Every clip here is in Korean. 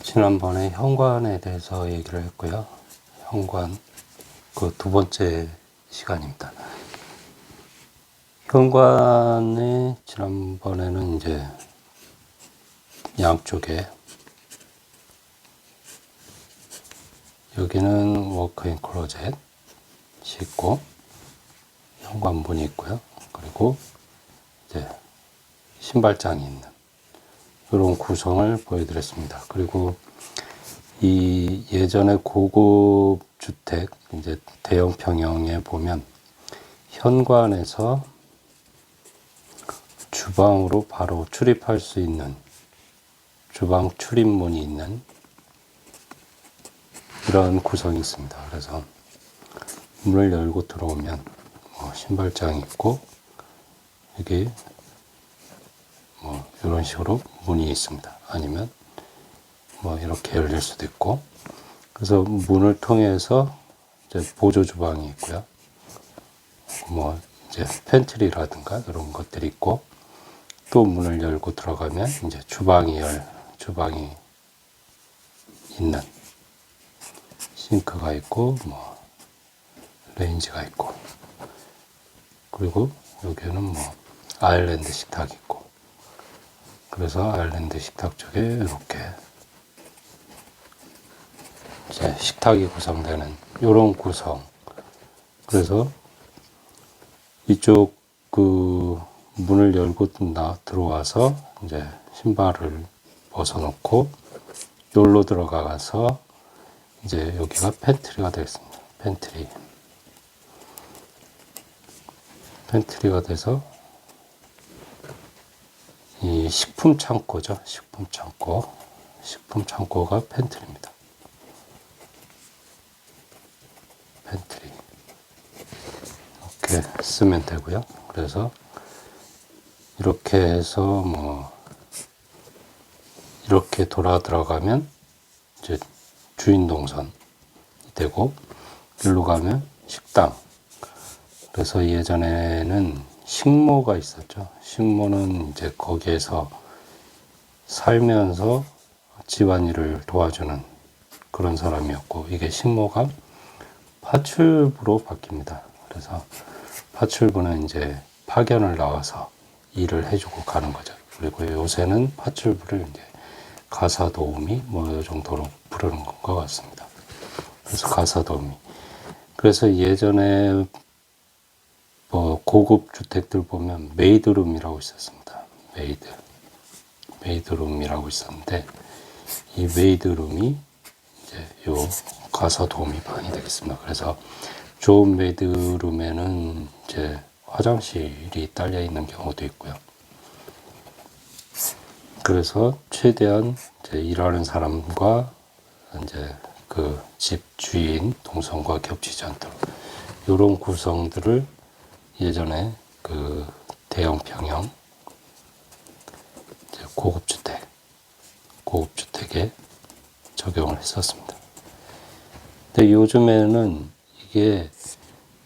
지난번에 현관에 대해서 얘기를 했고요. 현관, 그 두 번째 시간입니다. 현관에 지난번에는 이제 양쪽에 여기는 워크인 클로젯이 있고 현관문이 있고요. 그리고 이제 신발장이 있는 이런 구성을 보여드렸습니다. 그리고 이 예전에 고급 주택, 이제 대형 평형에 보면 현관에서 주방으로 바로 출입할 수 있는 주방 출입문이 있는 이런 구성이 있습니다. 그래서 문을 열고 들어오면 신발장이 있고 여기 이런 식으로 문이 있습니다. 아니면 이렇게 열릴 수도 있고, 그래서 문을 통해서 이제 보조 주방이 있고요. 이제 팬트리라든가 이런 것들이 있고, 또 문을 열고 들어가면 이제 주방이 있는 싱크가 있고, 레인지가 있고, 그리고 여기는 아일랜드 식탁이 있고, 그래서 아일랜드 식탁 쪽에 이렇게 이제 식탁이 구성되는 이런 구성. 그래서 이쪽 그 문을 열고 들어와서 이제 신발을 벗어놓고 여기로 들어가서 이제 여기가 팬트리가 되겠습니다. 팬트리가 돼서 이 식품 창고죠. 식품 창고가 팬트리입니다. 팬트리 이렇게 쓰면 되고요. 그래서 이렇게 해서 이렇게 돌아 들어가면 이제 주인 동선이 되고, 일로 가면 식당. 그래서 예전에는 식모가 있었죠. 식모는 이제 거기에서 살면서 집안일을 도와주는 그런 사람이었고, 이게 식모가 파출부로 바뀝니다. 그래서 파출부는 이제 파견을 나와서 일을 해주고 가는 거죠. 그리고 요새는 파출부를 이제 가사도우미 이 정도로 부르는 것 같습니다. 그래서 가사도우미. 그래서 예전에 고급 주택들 보면 메이드룸이라고 있었습니다. 메이드룸이라고 있었는데, 이 메이드룸이 이제 요 가사도우미 방이 되겠습니다. 그래서 좋은 메이드룸에는 이제 화장실이 딸려 있는 경우도 있고요. 그래서 최대한 이제 일하는 사람과 이제 그 집 주인 동선과 겹치지 않도록 이런 구성들을 예전에 그 대형 평형 고급주택에 적용을 했었습니다. 근데 요즘에는 이게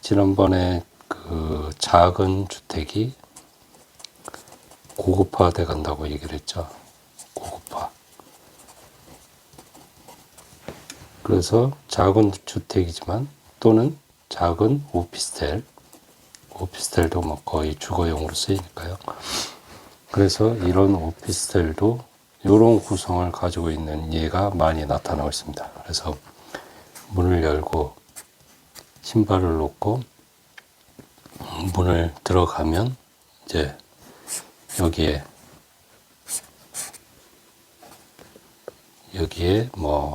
지난번에 그 작은 주택이 고급화돼 간다고 얘기를 했죠. 고급화. 그래서 작은 주택이지만 또는 작은 오피스텔도 거의 주거용으로 쓰이니까요. 그래서 이런 오피스텔도 이런 구성을 가지고 있는 예가 많이 나타나고 있습니다. 그래서 문을 열고 신발을 놓고 문을 들어가면 이제 여기에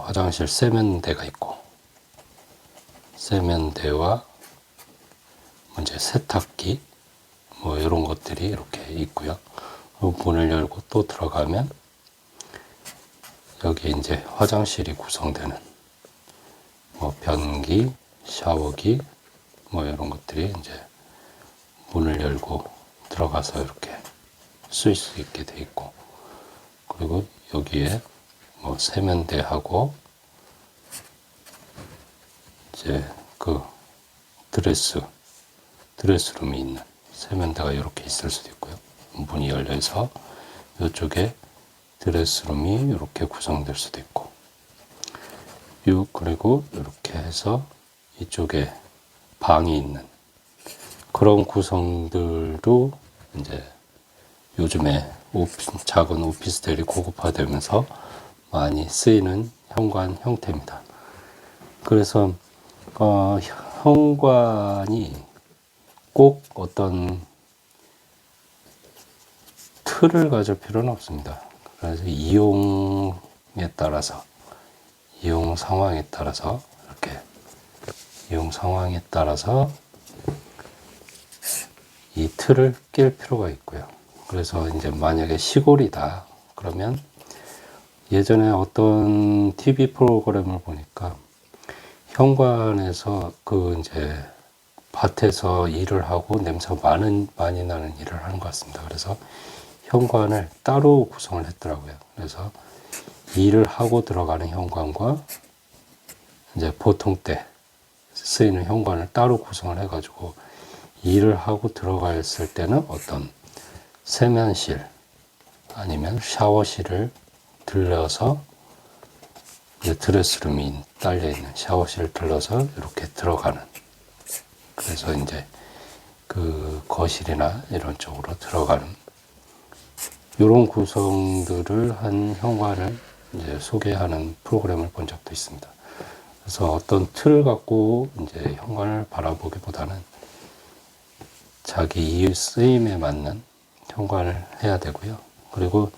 화장실 세면대가 있고, 세면대와 이제 세탁기 이런 것들이 이렇게 있고요. 문을 열고 또 들어가면 여기 이제 화장실이 구성되는 변기, 샤워기 이런 것들이 이제 문을 열고 들어가서 이렇게 쓸 수 있게 돼 있고, 그리고 여기에 세면대하고 이제 그 드레스룸이 있는 세면대가 이렇게 있을 수도 있고요. 문이 열려서 이쪽에 드레스룸이 이렇게 구성될 수도 있고, 그리고 이렇게 해서 이쪽에 방이 있는 그런 구성들도 이제 요즘에 작은 오피스텔이 고급화되면서 많이 쓰이는 현관 형태입니다. 그래서 현관이 꼭 어떤 틀을 가질 필요는 없습니다. 그래서 이용 상황에 따라서 이렇게 이용 상황에 따라서 이 틀을 낄 필요가 있고요. 그래서 이제 만약에 시골이다 그러면 예전에 어떤 TV 프로그램을 보니까 현관에서 그 이제 밭에서 일을 하고 냄새가 많이 나는 일을 하는 것 같습니다. 그래서 현관을 따로 구성을 했더라고요. 그래서 일을 하고 들어가는 현관과 이제 보통 때 쓰이는 현관을 따로 구성을 해가지고 일을 하고 들어갔을 때는 어떤 세면실 아니면 샤워실을 들려서 드레스룸이 딸려있는 샤워실을 들러서 이렇게 들어가는, 그래서 이제 그 거실이나 이런 쪽으로 들어가는 이런 구성들을 한 현관을 이제 소개하는 프로그램을 본 적도 있습니다. 그래서 어떤 틀을 갖고 이제 현관을 바라보기보다는 자기 쓰임에 맞는 현관을 해야 되고요. 그리고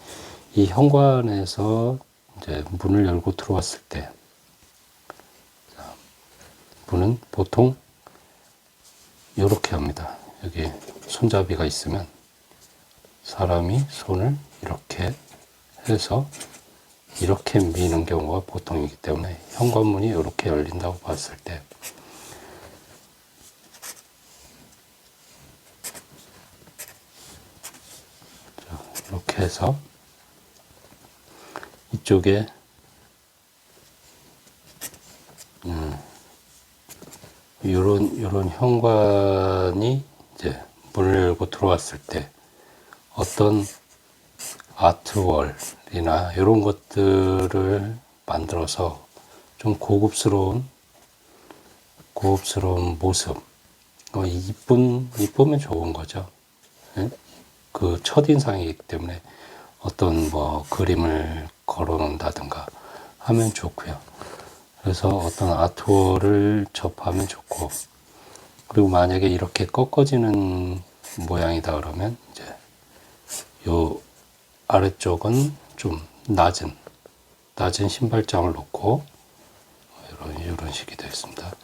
이 현관에서 이제 문을 열고 들어왔을 때 문은 보통 이렇게 합니다. 여기 손잡이가 있으면 사람이 손을 이렇게 해서 이렇게 미는 경우가 보통이기 때문에 현관문이 이렇게 열린다고 봤을 때 이렇게 해서 이쪽에 이런 현관이 이제 문을 열고 들어왔을 때 어떤 아트월이나 이런 것들을 만들어서 좀 고급스러운 모습, 이쁘면 좋은 거죠. 예? 그 첫인상이기 때문에 어떤 뭐 그림을 걸어 놓는다든가 하면 좋고요. 그래서 어떤 아트월을 접하면 좋고, 그리고 만약에 이렇게 꺾어지는 모양이다 그러면 이제 요 아래쪽은 좀 낮은 신발장을 놓고 이런 식이 되어 있습니다.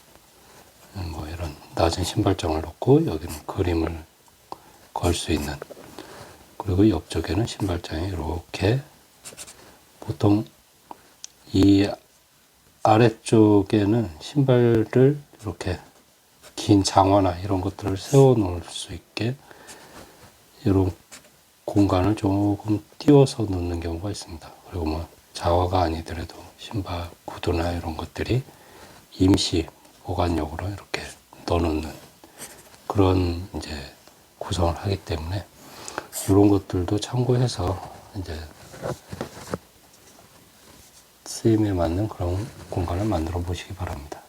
뭐 이런 낮은 신발장을 놓고 여기는 그림을 걸 수 있는, 그리고 옆쪽에는 신발장이 이렇게, 보통 이 아래쪽에는 신발을 이렇게 긴 장화나 이런 것들을 세워 놓을 수 있게 이런 공간을 조금 띄워서 놓는 경우가 있습니다. 그리고 뭐 장화가 아니더라도 신발 구두나 이런 것들이 임시 보관용으로 이렇게 넣어놓는 그런 이제 구성을 하기 때문에 이런 것들도 참고해서 이제 쓰임에 맞는 그런 공간을 만들어 보시기 바랍니다.